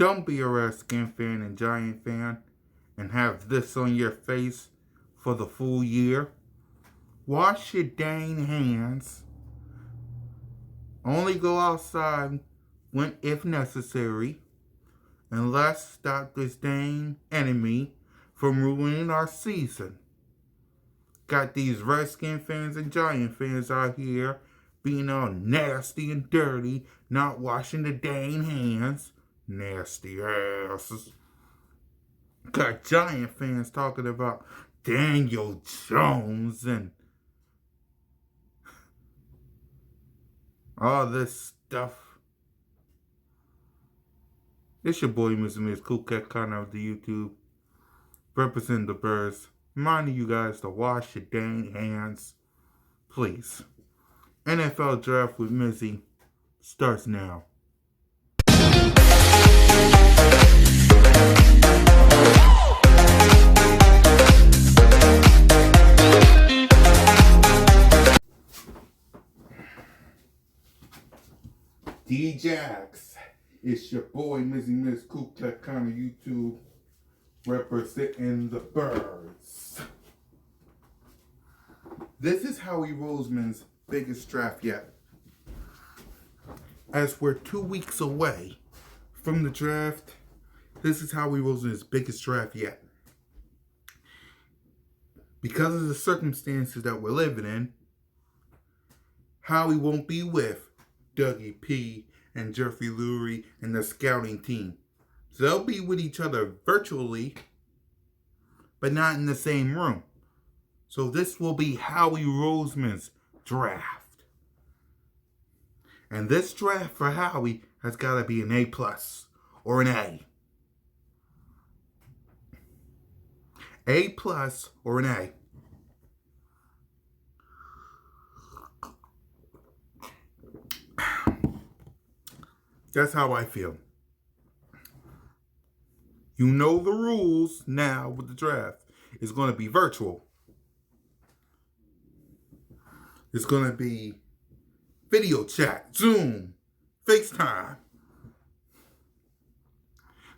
Don't be a Redskin fan and Giant fan and have this on your face for the full year. Wash your dang hands. Only go outside when if necessary. And let's stop this dang enemy from ruining our season. Got these Redskin fans and Giant fans out here being all nasty and dirty, not washing the dang hands. Nasty asses. Got Giant fans talking about Daniel Jones and all this stuff. It's your boy, Mr. Miss Cool Cat Connor of the YouTube. Representing the Birds. Reminding you guys to wash your dang hands. Please. NFL Draft with Mizzy starts now. D-Jax, it's your boy, Miss Cool Cat Connor YouTube, representing the Birds. This is Howie Roseman's biggest draft yet. As we're 2 weeks away from the draft, this is Howie Roseman's biggest draft yet. Because of the circumstances that we're living in, Howie won't be with Dougie P and Jeffrey Lurie and the scouting team. So they'll be with each other virtually, but not in the same room. So this will be Howie Roseman's draft. And this draft for Howie has got to be an A+ or an A. A+ or an A. That's how I feel. You know the rules now with the draft. It's going to be virtual. It's going to be video chat, Zoom, FaceTime.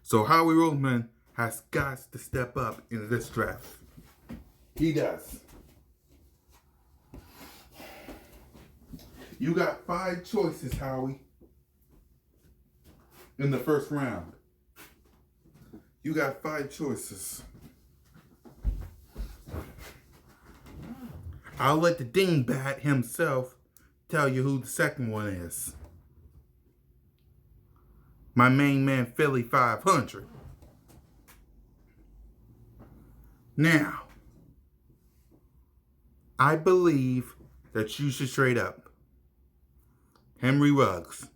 So Howie Roseman has got to step up in this draft. He does. You got 5 choices, Howie. In the first round. You got 5 choices. I'll let the dingbat himself tell you who the second one is. My main man, Philly 500. Now, I believe that you should trade up. Henry Ruggs,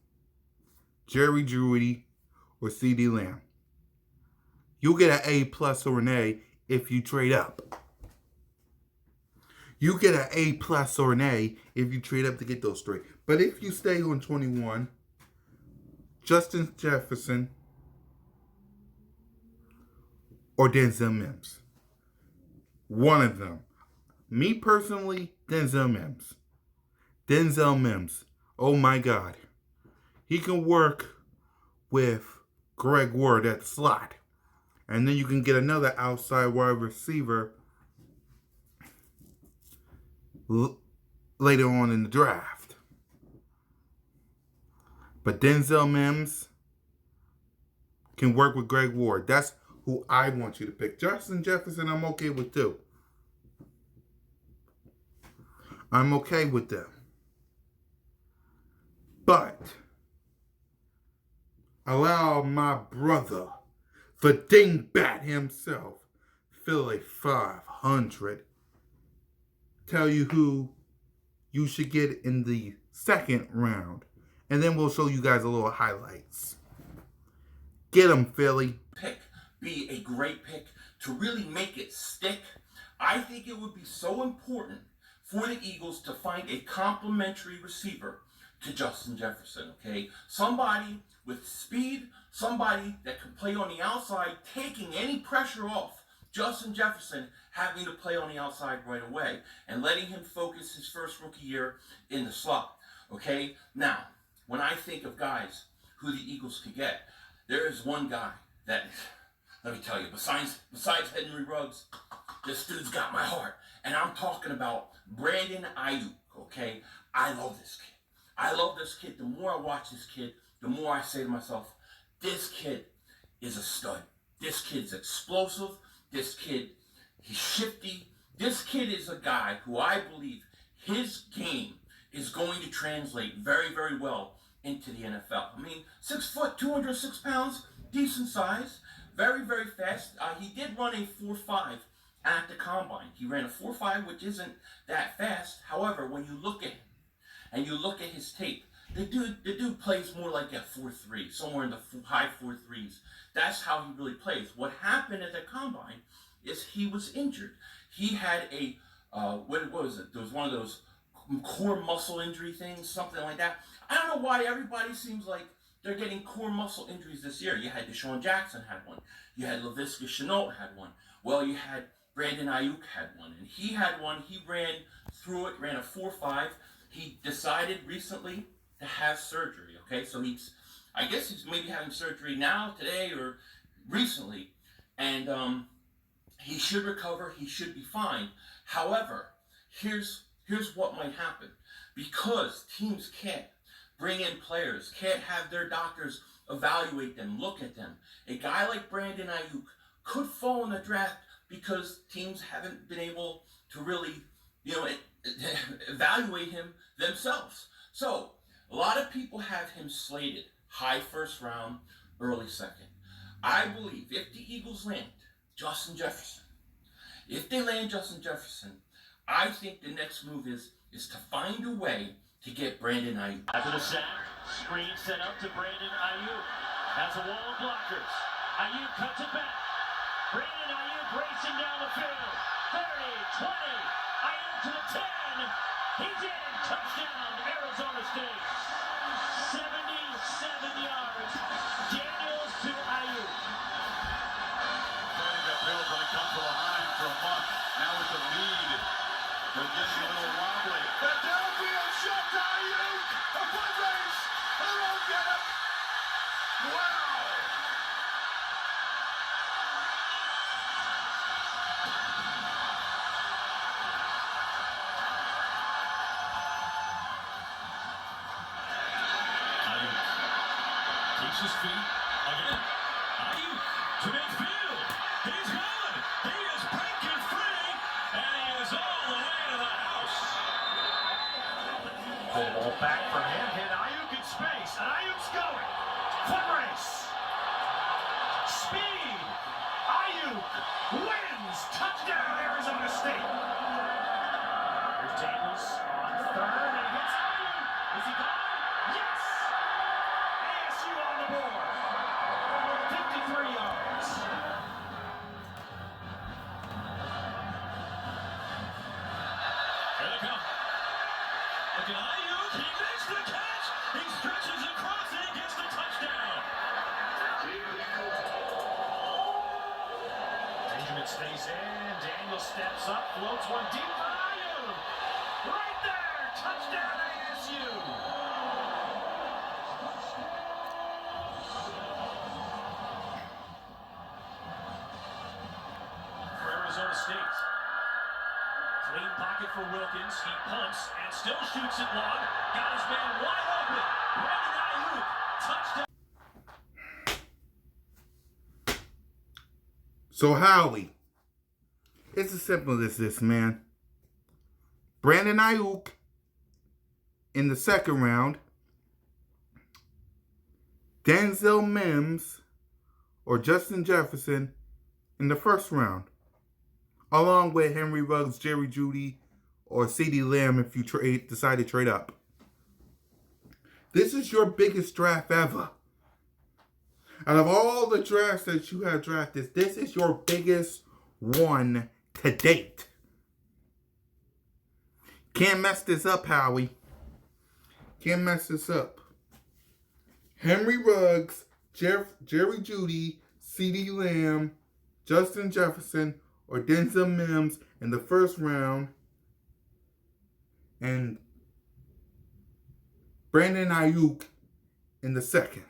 Jerry Jeudy, or CeeDee Lamb. You'll get an A+ or an A if you trade up. You get an A+ or an A if you trade up to get those 3. But if you stay on 21, Justin Jefferson or Denzel Mims. One of them. Me personally, Denzel Mims. Denzel Mims. Oh my God. He can work with Greg Ward at the slot. And then you can get another outside wide receiver later on in the draft. But Denzel Mims can work with Greg Ward. That's who I want you to pick. Justin Jefferson, I'm okay with too. I'm okay with them. But allow my brother, the dingbat himself, Philly 500, tell you who you should get in the second round. And then we'll show you guys a little highlights. Get him, Philly. Pick be a great pick to really make it stick. I think it would be so important for the Eagles to find a complementary receiver to Justin Jefferson, okay? Somebody with speed, somebody that can play on the outside, taking any pressure off Justin Jefferson having to play on the outside right away and letting him focus his first rookie year in the slot, okay? Now, when I think of guys who the Eagles could get, There is one guy that, let me tell you, besides Henry Ruggs, this dude's got my heart. And I'm talking about Brandon Ayuk, okay? I love this kid. I love this kid. The more I watch this kid, the more I say to myself, this kid is a stud. This kid's explosive. This kid, he's shifty. This kid is a guy who I believe his game is going to translate very, very well into the NFL. I mean, 6 foot, 206 pounds, decent size, very, very fast. He did run a 4.5 at the combine. He ran a 4.5, which isn't that fast. However, when you look at him and you look at his tape, the dude plays more like a 4.3, somewhere in the high 4.3s. That's how he really plays. What happened at the combine is he was injured. He had a, what was it? There was one of those core muscle injury things, something like that. I don't know why everybody seems like they're getting core muscle injuries this year. You had Deshaun Jackson had one. You had Laviska Shenault had one. Well, you had Brandon Ayuk had one. And he had one. He ran through it, ran a 4.5. He decided recently to have surgery, okay? So I guess he's maybe having surgery now, today, or recently. And he should recover. He should be fine. However, here's what might happen. Because teams can't bring in players, can't have their doctors evaluate them, look at them. A guy like Brandon Ayuk could fall in the draft because teams haven't been able to really, evaluate him themselves. So, a lot of people have him slated high first round, early second. I believe if the Eagles land Justin Jefferson, I think the next move is to find a way to get Brandon Ayuk. After the sack, screen set up to Brandon Ayuk. Has a wall of blockers. Ayuk cuts it back. Brandon Ayuk racing down the field. 30, 20. Ayuk to the 10. He's in. Touchdown, Arizona State. 77 yards. Daniels to Ayuk. Starting to build when it comes to line for a month. Now with the lead. They're getting a little wobbly. The downfield shot to Ayuk. A foot race. They won't get it. Wow. Ayuk keeps his feet. Again. Ayuk to midfield. He's gone. He is breaking free. And he is all the way to the house. Pull ball back from him. Hit Ayuk in space. And Ayuk's going. Foot race. Speed. Ayuk wins. Touchdown, Arizona State. Here's Daniels on third. And he hits Ayuk. Is he gone? Yes. ASU on the board. 53 yards. Here they come. Look at Ayuk. He makes the catch. He stretches across and he gets the touchdown. Benjamin stays in. Daniel steps up, floats one deep for Ayuk. Right there. Touchdown ASU. For Arizona State. Clean pocket for Wilkins. He punts and still shoots it long. Got his man wide open. Brandon Ayuk. Touchdown. So, Howie, it's as simple as this, man. Brandon Ayuk in the second round. Denzel Mims or Justin Jefferson in the first round. Along with Henry Ruggs, Jerry Jeudy, or CeeDee Lamb if you decide to trade up. This is your biggest draft ever. Out of all the drafts that you have drafted, this is your biggest one to date. Can't mess this up, Howie. Can't mess this up. Henry Ruggs, Jerry Jeudy, CeeDee Lamb, Justin Jefferson, or Denzel Mims in the first round, and Brandon Ayuk in the second.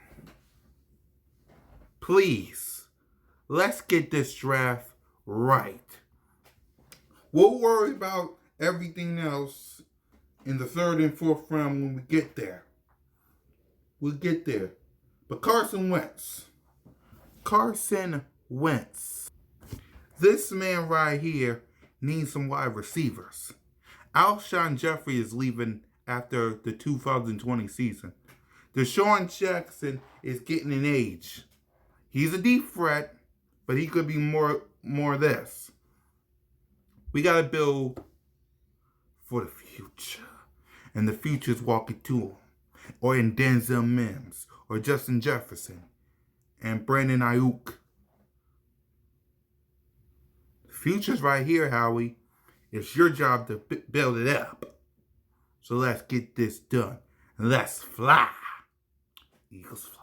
Please, let's get this draft right. We'll worry about everything else in the third and fourth round when we get there. We'll get there. But Carson Wentz. This man right here needs some wide receivers. Alshon Jeffrey is leaving after the 2020 season. Deshaun Jackson is getting an age. He's a deep threat, but he could be more this. We got to build for the future. And the future's walking to him. Or in Denzel Mims. Or Justin Jefferson. And Brandon Ayuk. The future's right here, Howie. It's your job to build it up. So let's get this done. And let's fly. Eagles fly.